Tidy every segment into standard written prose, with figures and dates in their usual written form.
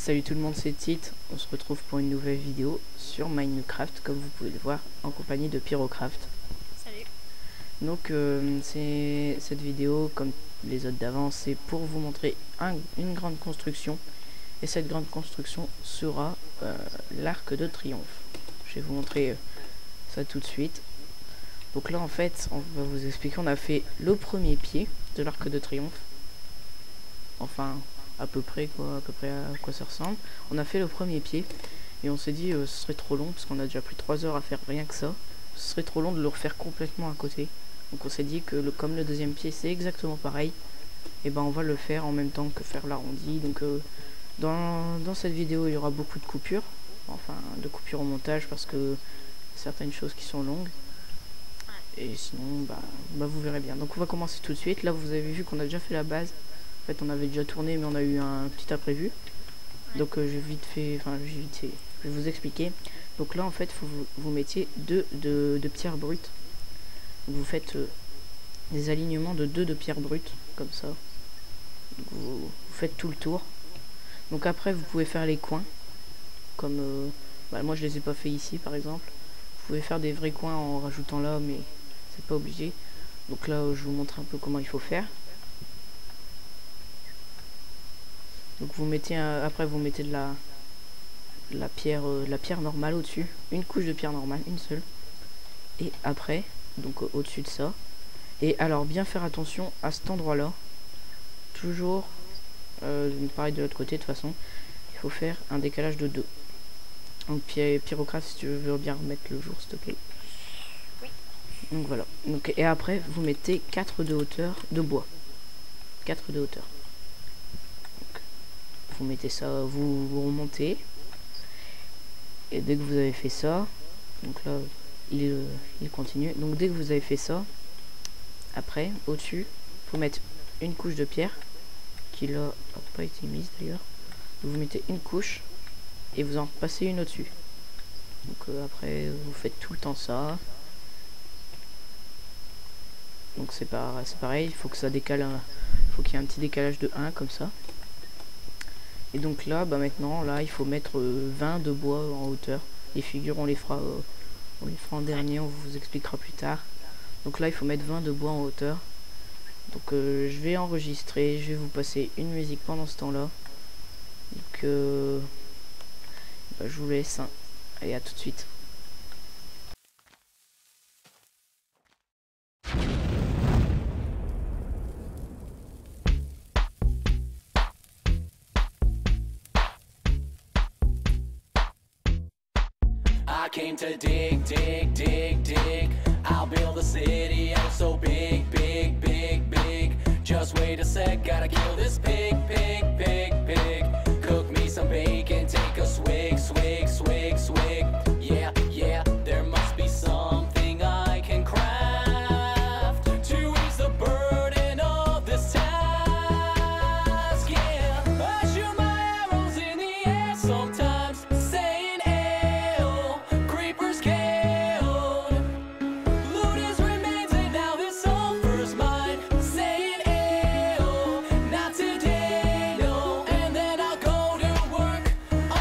Salut tout le monde, c'est Tite. On se retrouve pour une nouvelle vidéo sur Minecraft, comme vous pouvez le voir, en compagnie de Pyrocraft. Salut. Donc c'est cette vidéo, comme les autres d'avant, c'est pour vous montrer une grande construction. Et cette grande construction sera l'Arc de Triomphe. Je vais vous montrer ça tout de suite. Donc là en fait, on va vous expliquer, on a fait le premier pied de l'Arc de Triomphe. Enfin, à peu près à quoi ça ressemble. On a fait le premier pied et on s'est dit ce serait trop long parce qu'on a déjà pris 3 heures à faire rien que ça. Ce serait trop long de le refaire complètement à côté. Donc on s'est dit que comme le deuxième pied c'est exactement pareil, et ben on va le faire en même temps que faire l'arrondi. Donc dans cette vidéo il y aura beaucoup de coupures, enfin de coupures au montage parce que certaines choses qui sont longues. Et sinon bah vous verrez bien. Donc on va commencer tout de suite. Là vous avez vu qu'on a déjà fait la base. En fait on avait déjà tourné mais on a eu un petit imprévu. Donc je vais je vais vous expliquer. Donc là en fait faut vous mettiez de pierres brutes. Vous faites des alignements de 2 de pierres brutes comme ça. Vous faites tout le tour. Donc après vous pouvez faire les coins comme moi je les ai pas fait ici par exemple. Vous pouvez faire des vrais coins en rajoutant là mais c'est pas obligé. Donc là je vous montre un peu comment il faut faire. Donc vous mettez après vous mettez de la pierre normale au-dessus, une couche de pierre normale, une seule. Et après donc au-dessus de ça. Et alors bien faire attention à cet endroit-là. Toujours pareil de l'autre côté de toute façon. Il faut faire un décalage de 2. Donc Pyrocraft si tu veux bien remettre le jour s'il te plaît. Oui. Donc voilà. Donc et après vous mettez 4 de hauteur de bois. 4 de hauteur. Vous mettez ça, vous remontez et dès que vous avez fait ça, donc là il continue, donc dès que vous avez fait ça, après au-dessus faut mettre une couche de pierre qui là n'a pas été mise d'ailleurs. Vous mettez une couche et vous en passez une au-dessus. Donc après vous faites tout le temps ça. Donc c'est pareil, il faut que ça décale, faut qu'il y ait un petit décalage de 1 comme ça. Et donc là, maintenant, là, il faut mettre 20 de bois en hauteur. Les figures, on les fera en dernier, on vous expliquera plus tard. Donc là, il faut mettre 20 de bois en hauteur. Donc je vais enregistrer, je vais vous passer une musique pendant ce temps-là. Donc je vous laisse. Hein. Allez, à tout de suite. I came to dig, dig, dig, dig. I'll build a city out so big, big, big, big. Just wait a sec, gotta kill this pig, pig, pig, pig. Cook me some bacon, take a swig, swig, swig, swig. Yeah, yeah, there must be something I can craft to ease the burden of this task. Yeah, I shoot my arrows in the air sometimes, saying creepers killed, loot his remains and now his soul first mine, saying ew, not today, no. And then I'll go to work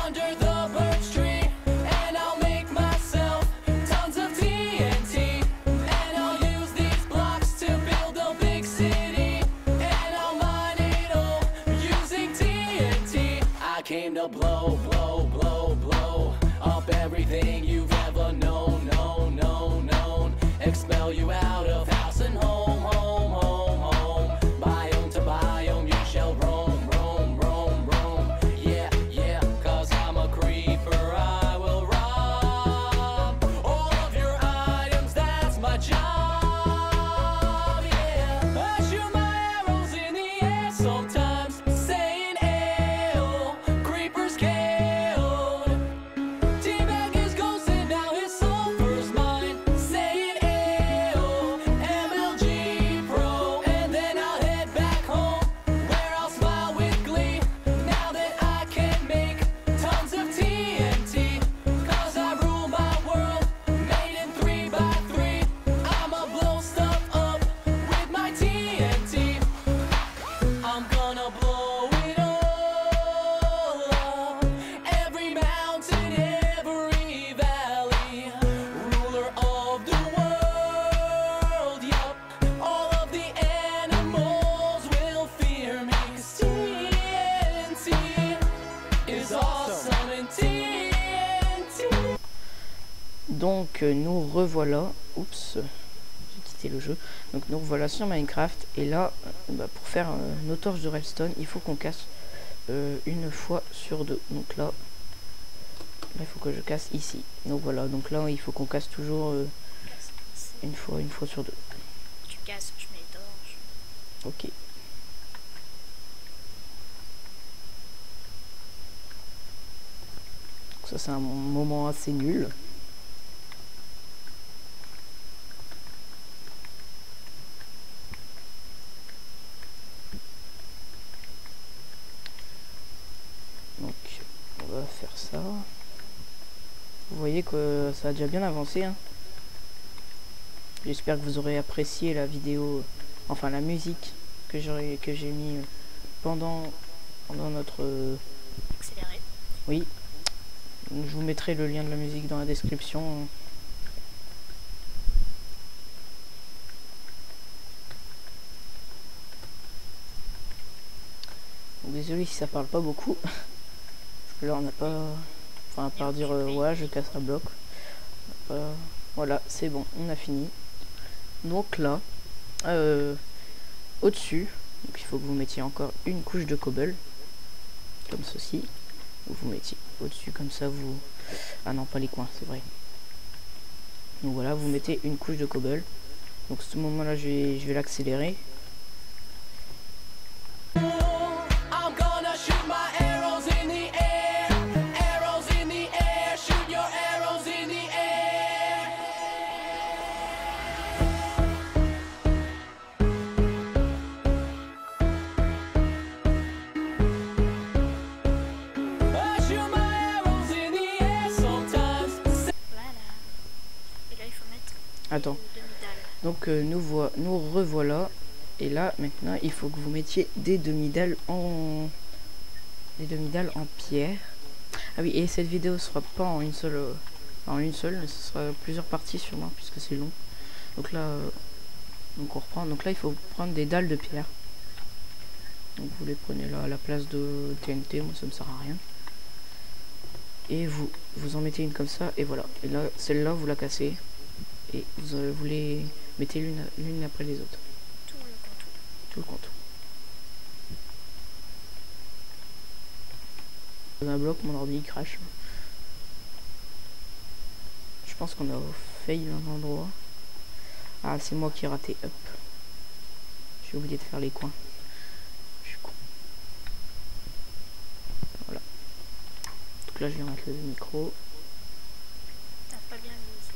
under the birch tree, and I'll make myself tons of TNT, and I'll use these blocks to build a big city, and I'll mine it all using TNT. I came to blow, blow, blow, blow up everything you've ever known, known. Expel you out of house and home, home, home, home. Biome to biome you shall roam, roam, roam, roam. Yeah, yeah, cause I'm a creeper, I will rob all of your items, that's my job. Yeah, I shoot my arrows in the air sometimes, saying ew, creepers killed. Teabag is ghosts and Donc nous revoilà. Oups, j'ai quitté le jeu. Donc nous revoilà sur Minecraft. Et là, pour faire nos torches de redstone, il faut qu'on casse une fois sur deux. Donc là, il faut que je casse ici. Donc voilà, donc là il faut qu'on casse toujours une fois sur deux. Tu casses, je mets les torches. Ok. Donc ça c'est un moment assez nul. Donc on va faire ça. Vous voyez que ça a déjà bien avancé, hein. J'espère que vous aurez apprécié la vidéo, enfin la musique que j'ai mis pendant notre Accéléré. oui. Je vous mettrai le lien de la musique dans la description. Désolé si ça parle pas beaucoup. Parce que là on n'a pas... Enfin à part dire ouais je casse un bloc. Voilà, c'est bon, on a fini. Donc là, au-dessus, il faut que vous mettiez encore une couche de cobble. Comme ceci. Vous mettiez au-dessus comme ça, vous... Ah non, pas les coins, c'est vrai. Donc voilà, vous mettez une couche de cobble. Donc à ce moment-là, je vais l'accélérer. Attends. Donc nous revoilà. Et là maintenant il faut que vous mettiez des demi-dalles en pierre. Ah oui, et cette vidéo sera pas en une seule ce sera plusieurs parties sûrement puisque c'est long. Donc là donc on reprend. Donc là il faut prendre des dalles de pierre. Donc vous les prenez là à la place de TNT, moi ça me sert à rien. Et vous en mettez une comme ça et voilà. Et là celle-là vous la cassez. Et vous les mettez l'une après les autres. Tout le contour. Dans un bloc, mon ordi crash. Je pense qu'on a failli un endroit. Ah, c'est moi qui ai raté. Hop. J'ai oublié de faire les coins. Je suis con. Voilà. Donc là, je vais mettre le micro. T'as pas bien visé.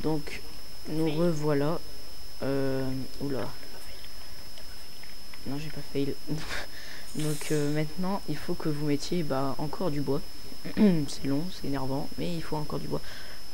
Donc, nous revoilà. Oula. Non, j'ai pas fail. Donc maintenant, il faut que vous mettiez encore du bois. C'est long, c'est énervant, mais il faut encore du bois.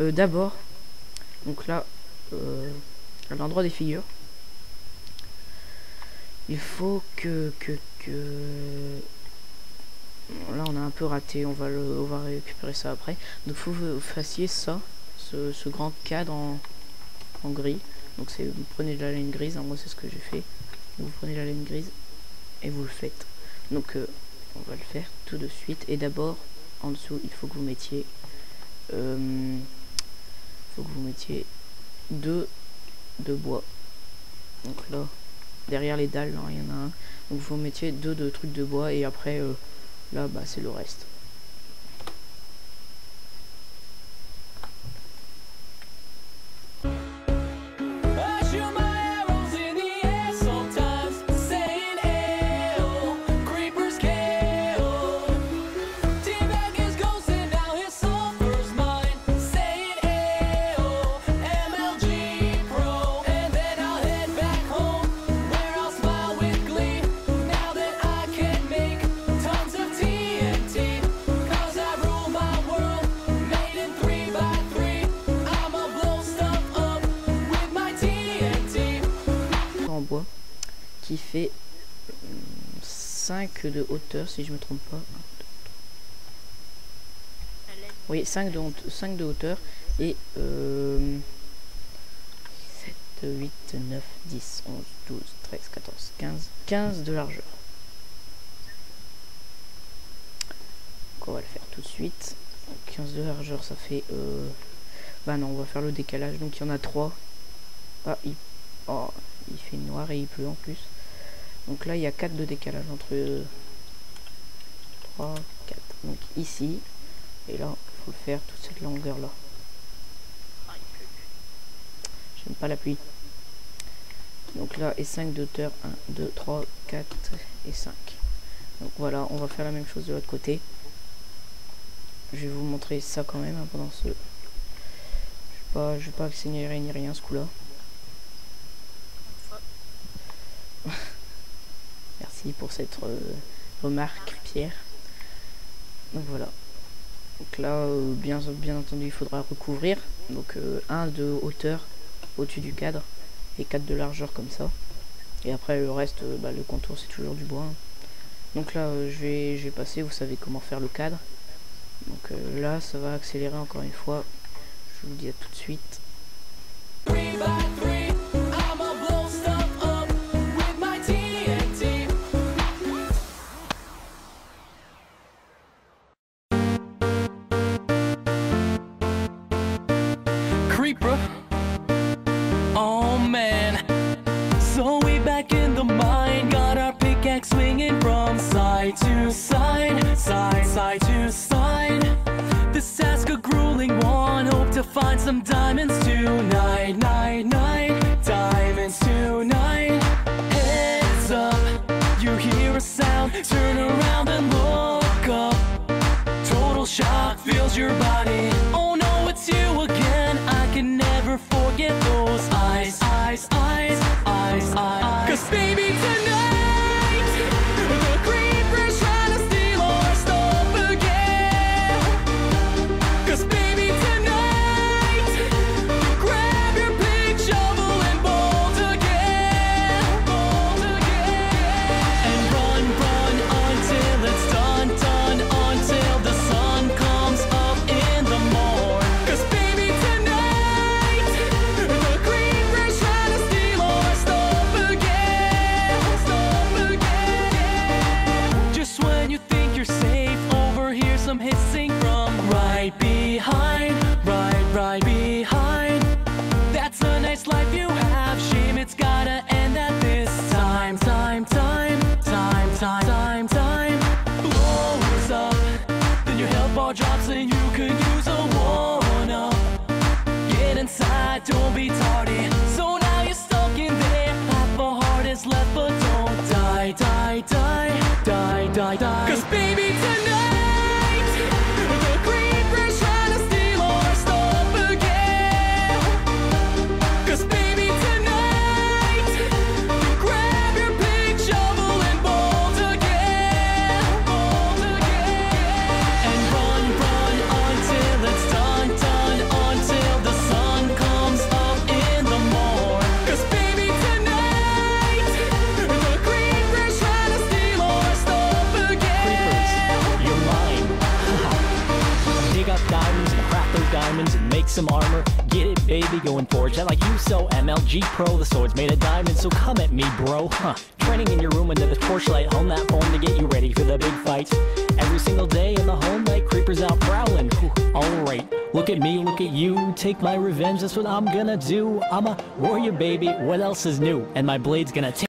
D'abord, donc là, à l'endroit des figures, il faut que là on a un peu raté, on va récupérer ça après. Donc faut que vous fassiez ça, ce grand cadre en gris. Donc c'est, vous prenez de la laine grise, hein, moi c'est ce que j'ai fait. Vous prenez la laine grise et vous le faites. Donc on va le faire tout de suite. Et d'abord en dessous il faut que vous mettiez deux de bois. Donc là derrière les dalles il y en a un. Donc vous mettiez deux trucs de bois et après là c'est le reste. Qui fait 5 de hauteur si je me trompe pas. Oui, 5 de hauteur et 7, 8, 9, 10, 11, 12, 13, 14, 15 de largeur. Donc on va le faire tout de suite. 15 de largeur, ça fait Bah non, on va faire le décalage. Donc il y en a 3. Ah, oh, il fait noir et il pleut en plus. Donc là, il y a 4 de décalage entre 3, 4. Donc ici. Et là, il faut le faire toute cette longueur là. Ah, il pleut. J'aime pas la pluie. Donc là, et 5 de hauteur. 1, 2, 3, 4 et 5. Donc voilà, on va faire la même chose de l'autre côté. Je vais vous montrer ça quand même hein, pendant ce... Je vais pas accélérer ni rien ce coup-là. Merci pour cette remarque, Pierre. Donc voilà. Donc là, bien entendu, il faudra recouvrir. Donc 1 de hauteur au-dessus du cadre et 4 de largeur comme ça. Et après le reste, le contour c'est toujours du bois. Hein. Donc là, je vais passer, vous savez comment faire le cadre. Donc là, ça va accélérer encore une fois. Je vous le dis à tout de suite. 3 by 3, I'ma blow stuff up with my TNT. Creeper, oh man. So we back in the mine, got our pickaxe swinging from side to side, side to side. This task a grueling one, hope to find some diamonds tonight, diamonds tonight. Heads up, you hear a sound, turn around and look up. Total shock fills your body, oh no, it's you again. I can never forget those eyes. 'Cause baby tonight, the creeper's trying to steal our stuff again. 'Cause baby tonight, you grab your big shovel and bolt again. And run until it's done, until the sun comes up in the morn. 'Cause baby tonight, the creeper's trying to steal our stuff again. Just when you think you're safe, overhear some hissing from right behind, right behind. That's a nice life you have, shame it's gotta end at this time. Blows up, then you help our jobs and you could use a one-up. Get inside, don't be tardy. So now you're stuck in there, half a heart is left but don't die. 'Cause baby tonight, the creeper's trying to steal our stuff again. 'Cause baby tonight, you grab your big shovel and bolt again. And run until it's done, until the sun comes up in the morn. 'Cause baby tonight, the creeper's trying to steal our stuff again. You're mine. Dig up diamonds and craft those diamonds and make some armor. Get it, baby, going forge. I like you so MLG Pro. The sword's made of diamonds, so come at me, bro. Training in your room under the torchlight, hone that phone to get you ready for the big fight. Every single day in the home light, creepers out prowling. Alright, look at me, look at you. Take my revenge, that's what I'm gonna do. I'm a warrior, baby. What else is new? And my blade's gonna take